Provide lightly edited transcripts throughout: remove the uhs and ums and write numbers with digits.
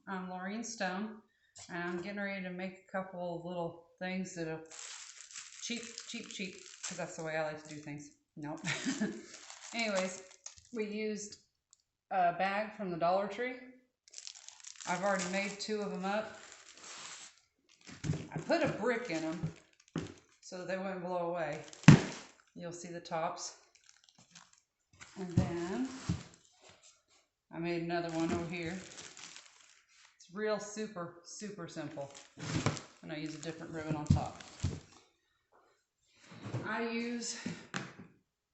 I'm Laureen Stone, and I'm getting ready to make a couple of little things that are cheap, because that's the way I like to do things. Nope. Anyways, we used a bag from the Dollar Tree. I've already made 2 of them up. I put a brick in them so that they wouldn't blow away. You'll see the tops. And then I made another one over here. It's real super simple. And I use a different ribbon on top. I use,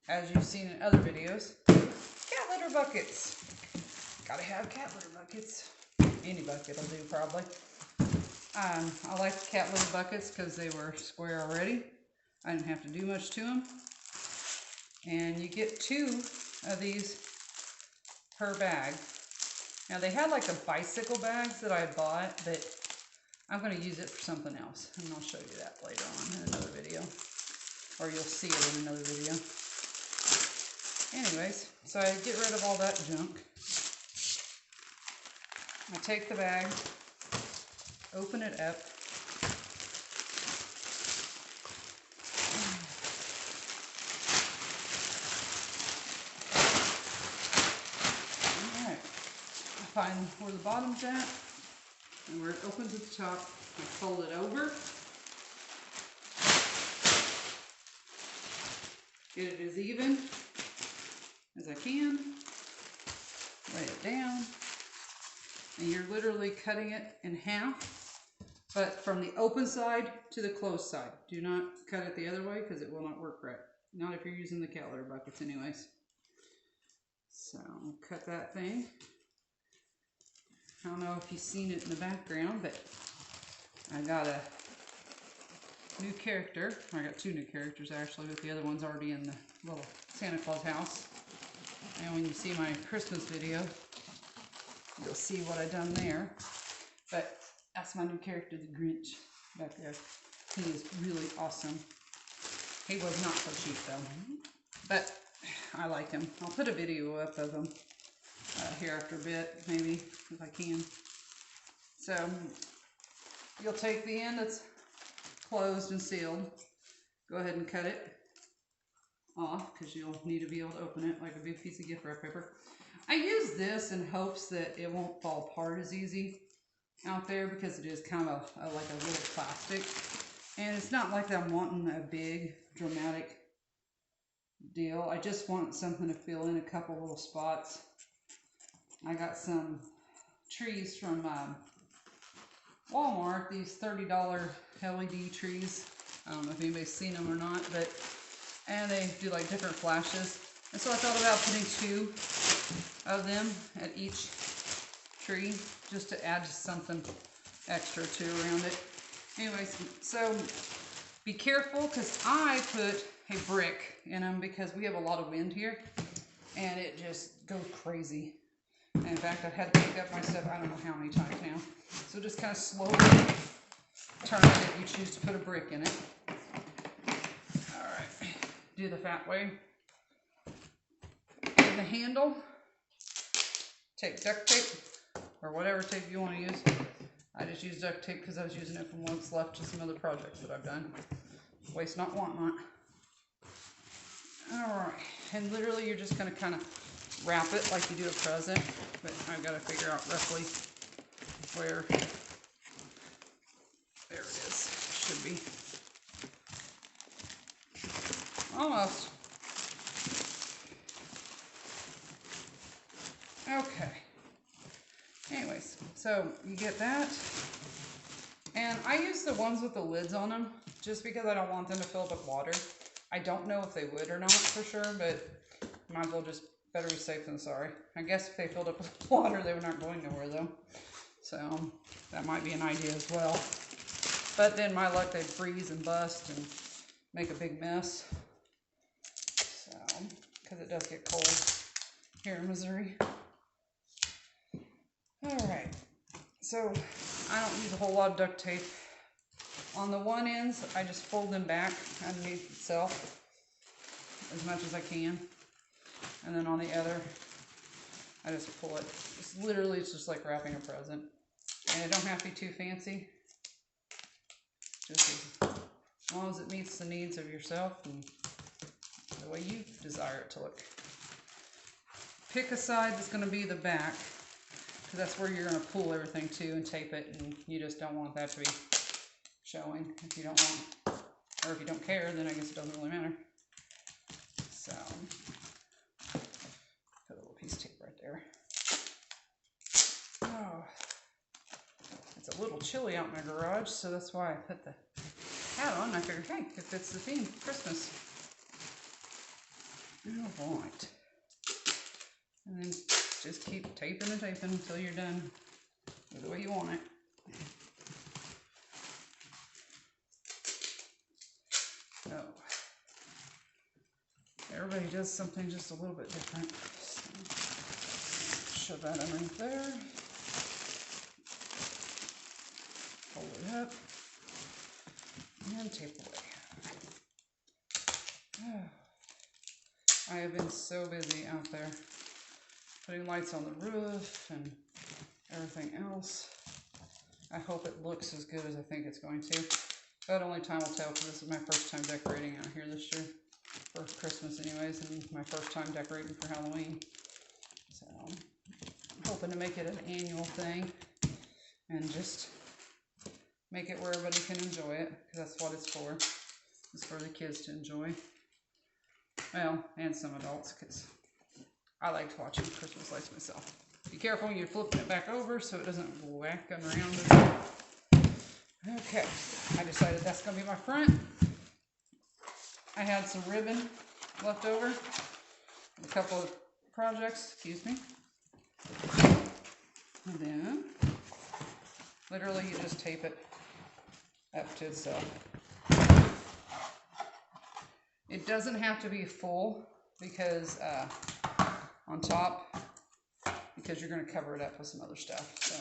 as you've seen in other videos, cat litter buckets. Gotta have cat litter buckets. Any bucket will do probably. I like the cat litter buckets because they were square already. I didn't have to do much to them. And you get 2 of these per bag. Now they had like the bicycle bags that I bought, but I'm going to use it for something else. And I'll show you that later on in another video. Or you'll see it in another video. Anyways, so I get rid of all that junk. I take the bag, open it up. Alright, I find where the bottom's at, and where it opens at the top, I fold it over. Get it as even as I can. Lay it down. And you're literally cutting it in half, but from the open side to the closed side. Do not cut it the other way because it will not work right. Not if you're using the cat litter buckets anyways. So cut that thing. I don't know if you've seen it in the background, but I got a new character. I got 2 new characters actually, but the other one's already in the little Santa Claus house. And when you see my Christmas video, you'll see what I've done there. But that's my new character, the Grinch, back there. He is really awesome. He was not so cheap though, but I like him. I'll put a video up of him here after a bit, maybe, if I can. So you'll take the end that's closed and sealed. Go ahead and cut it off because you'll need to be able to open it like a big piece of gift wrap paper. I use this in hopes that it won't fall apart as easy out there because it is kind of like a little plastic. And it's not like I'm wanting a big dramatic deal. I just want something to fill in a couple little spots. I got some trees from Walmart, these $30 LED trees. I don't know if anybody's seen them or not, but and they do like different flashes. And so I thought about putting 2 of them at each tree just to add something extra to around it. Anyways, so be careful because I put a brick in them because we have a lot of wind here and it just goes crazy. And in fact, I've had to pick up my stuff I don't know how many times now. So just kind of slowly turn it if you choose to put a brick in it. Alright, do the fat way. The handle, take duct tape or whatever tape you want to use. I just use duct tape because I was using it from what's left to some other projects that I've done. Waste not, want not. Alright, and literally you're just going to kind of wrap it like you do a present, but I've got to figure out roughly where, there it is, should be. Almost. Okay. Anyways, so you get that. And I use the ones with the lids on them just because I don't want them to fill up with water. I don't know if they would or not for sure, but might as well just better be safe than sorry. I guess if they filled up with water, they were not going nowhere though. So that might be an idea as well. But then my luck, they'd freeze and bust and make a big mess. So, because it does get cold here in Missouri. Alright, so I don't use a whole lot of duct tape. On the one ends, I just fold them back underneath itself as much as I can. And then on the other, I just pull it. It's literally, it's just like wrapping a present. And it don't have to be too fancy. Just as long as it meets the needs of yourself and the way you desire it to look. Pick a side that's going to be the back, because that's where you're going to pull everything to and tape it, and you just don't want that to be showing. If you don't want, or if you don't care, then I guess it doesn't really matter. So, put a little piece of tape right there. Oh, it's a little chilly out in my garage, so that's why I put the hat on. I figured, hey, it fits the theme, Christmas. All right. And then just keep taping and taping until you're done with the way you want it. So, everybody does something just a little bit different. So, shove that underneath there. Fold it up. And tape away. I have been so busy out there putting lights on the roof and everything else. I hope it looks as good as I think it's going to. But only time will tell, because this is my first time decorating out here this year. For Christmas anyways, and my first time decorating for Halloween. So I'm hoping to make it an annual thing and just make it where everybody can enjoy it, because that's what it's for. It's for the kids to enjoy. Well, and some adults, because I like watching Christmas lights myself. Be careful when you're flipping it back over so it doesn't whack around. Okay, I decided that's going to be my front. I had some ribbon left over, a couple of projects, excuse me. And then, literally you just tape it up to itself. It doesn't have to be full, because on top, because you're going to cover it up with some other stuff. So,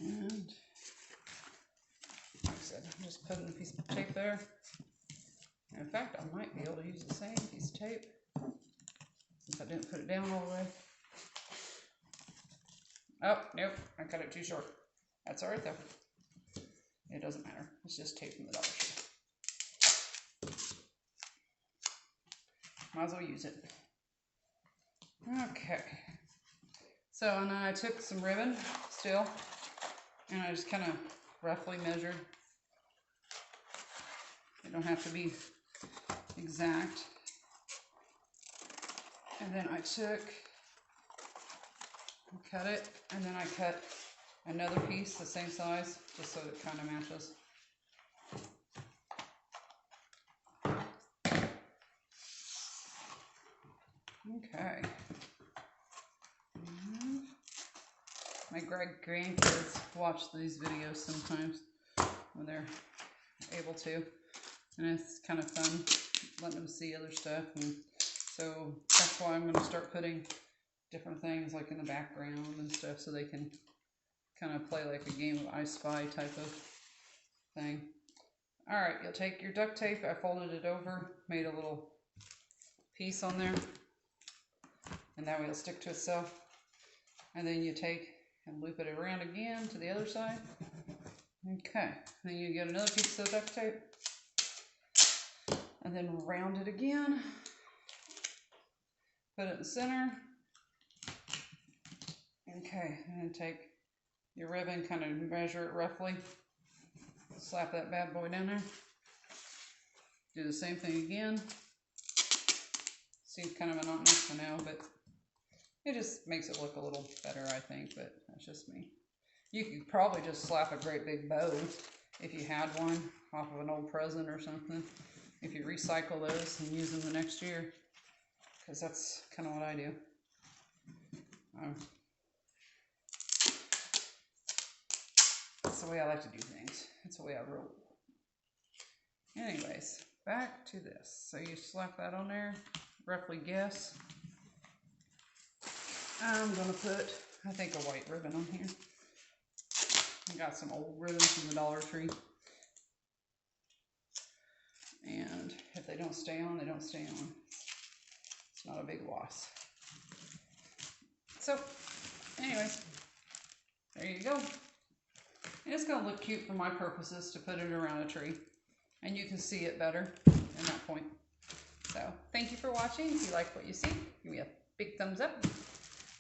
and like I said, I'm just putting a piece of tape there. In fact, I might be able to use the same piece of tape since I didn't put it down all the way. Oh, nope, I cut it too short. That's all right though. It doesn't matter. It's just tape from the Dollar Tree. Might as well use it. Okay. So, and then I took some ribbon still, and I just kind of roughly measured. It don't have to be exact. And then I took and cut it, and then I cut another piece the same size, just so it kind of matches. Okay. And my grandkids watch these videos sometimes when they're able to, and it's kind of fun letting them see other stuff. And so that's why I'm going to start putting different things like in the background and stuff, so they can kind of play like a game of I Spy type of thing. Alright, you'll take your duct tape. I folded it over, made a little piece on there, and that way it'll stick to itself. And then you take and loop it around again to the other side. Okay, then you get another piece of duct tape, and then round it again, put it in the center. Okay, and then take your ribbon, kind of measure it roughly, slap that bad boy down there. Do the same thing again. Seems kind of monotonous for now, but it just makes it look a little better, I think, but that's just me. You could probably just slap a great big bow, if you had one, off of an old present or something, if you recycle those and use them the next year, because that's kind of what I do. That's the way I like to do things. That's the way I roll. Anyways, back to this. So you slap that on there, roughly guess. I'm going to put, I think, a white ribbon on here. I got some old ribbons from the Dollar Tree. And if they don't stay on, they don't stay on. It's not a big loss. So, anyways, there you go. And it's going to look cute for my purposes to put it around a tree. And you can see it better in that point. So, thank you for watching. If you like what you see, give me a big thumbs up.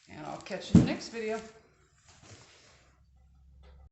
And I'll catch you in the next video.